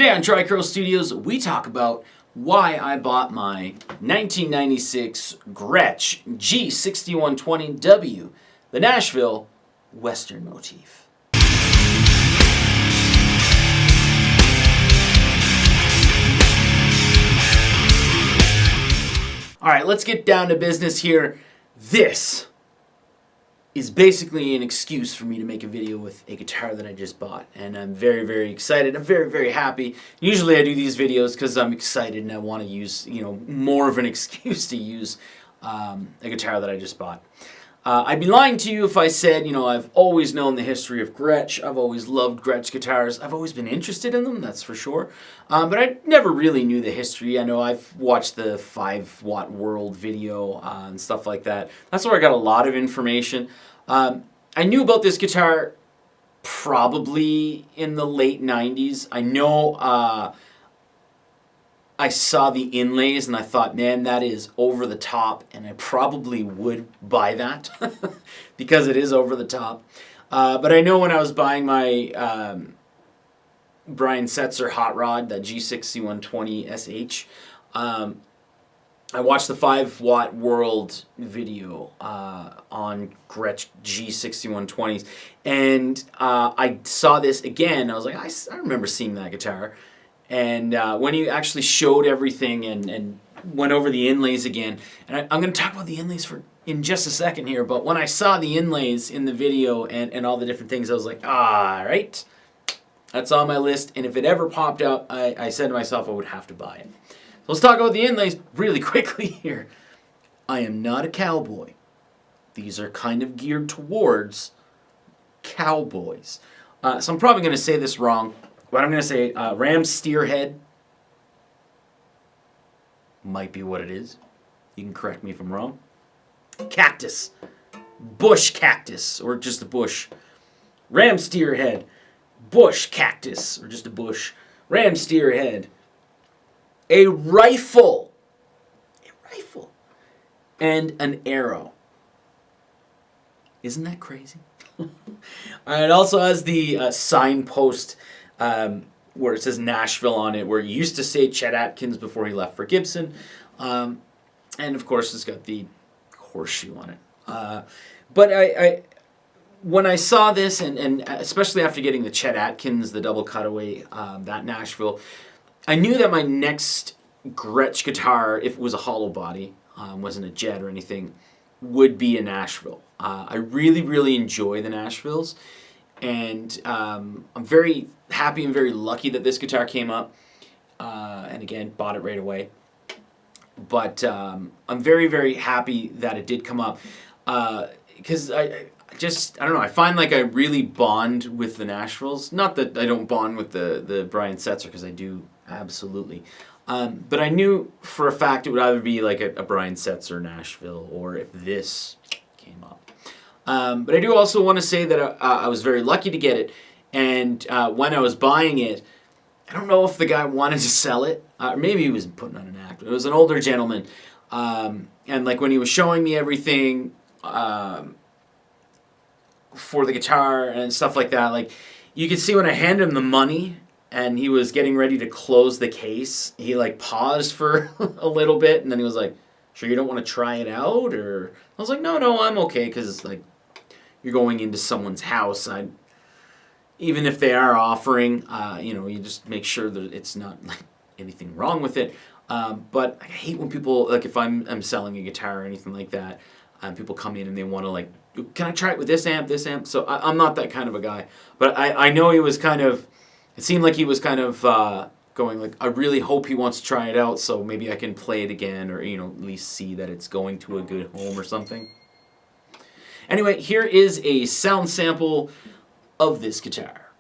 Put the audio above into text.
Today on Tricurl Studios, we talk about why I bought my 1996 Gretsch G6120W, the Nashville Western Motif. Alright, let's get down to business here. This is basically an excuse for me to make a video with a guitar that I just bought, and I'm very, very excited. I'm very, very happy. Usually I do these videos because I'm excited and I want to use, more of an excuse to use a guitar that I just bought. I'd be lying to you if I said, I've always known the history of Gretsch. I've always loved Gretsch guitars. I've always been interested in them, that's for sure. But I never really knew the history. I know I've watched the 5-watt world video and stuff like that. That's where I got a lot of information. I knew about this guitar probably in the late 90s. I know I saw the inlays and I thought, man, that is over the top, and I probably would buy that because it is over the top. But I know when I was buying my Brian Setzer hot rod, that G6120SH, I watched the 5-watt world video on Gretsch G6120s, and I saw this again. I was like, I remember seeing that guitar. And when he actually showed everything and went over the inlays again, and I'm going to talk about the inlays in just a second here, but when I saw the inlays in the video and all the different things, I was like, all right, that's on my list, and if it ever popped up, I said to myself I would have to buy it. So let's talk about the inlays really quickly here. I am not a cowboy. These are kind of geared towards cowboys. So I'm probably going to say this wrong. But I'm going to say ram steerhead might be what it is. You can correct me if I'm wrong. Cactus. Bush cactus, or just a bush. Ram steerhead. Bush cactus, or just a bush. Ram steerhead. A rifle. A rifle. And an arrow. Isn't that crazy? It also has the signpost where it says Nashville on it, where it used to say Chet Atkins before he left for Gibson. And of course it's got the horseshoe on it. But I when I saw this, and especially after getting the Chet Atkins, the double cutaway, that Nashville, I knew that my next Gretsch guitar, if it was a hollow body, wasn't a jet or anything, would be a Nashville. I really, really enjoy the Nashvilles. And I'm very happy and very lucky that this guitar came up. And again, bought it right away. But I'm very, very happy that it did come up. Because I don't know, I find like I really bond with the Nashvilles. Not that I don't bond with the Brian Setzer, because I do, absolutely. But I knew for a fact it would either be like a Brian Setzer Nashville, or if this came up. But I do also want to say that I was very lucky to get it, and when I was buying it, I don't know if the guy wanted to sell it, or maybe he was putting on an act. It was an older gentleman, and like when he was showing me everything for the guitar and stuff like that, like you could see when I handed him the money and he was getting ready to close the case, he like paused for a little bit, and then he was like, "Sure you don't want to try it out?" Or I was like, no, I'm okay, because like you're going into someone's house. Even if they are offering, you just make sure that it's not like anything wrong with it. But I hate when people, like if I'm selling a guitar or anything like that, people come in and they want to like, "Can I try it with this amp, this amp?" So I'm not that kind of a guy. But I know he was kind of, it seemed like he was kind of going like, I really hope he wants to try it out, so maybe I can play it again, or at least see that it's going to a good home or something. Anyway, here is a sound sample of this guitar.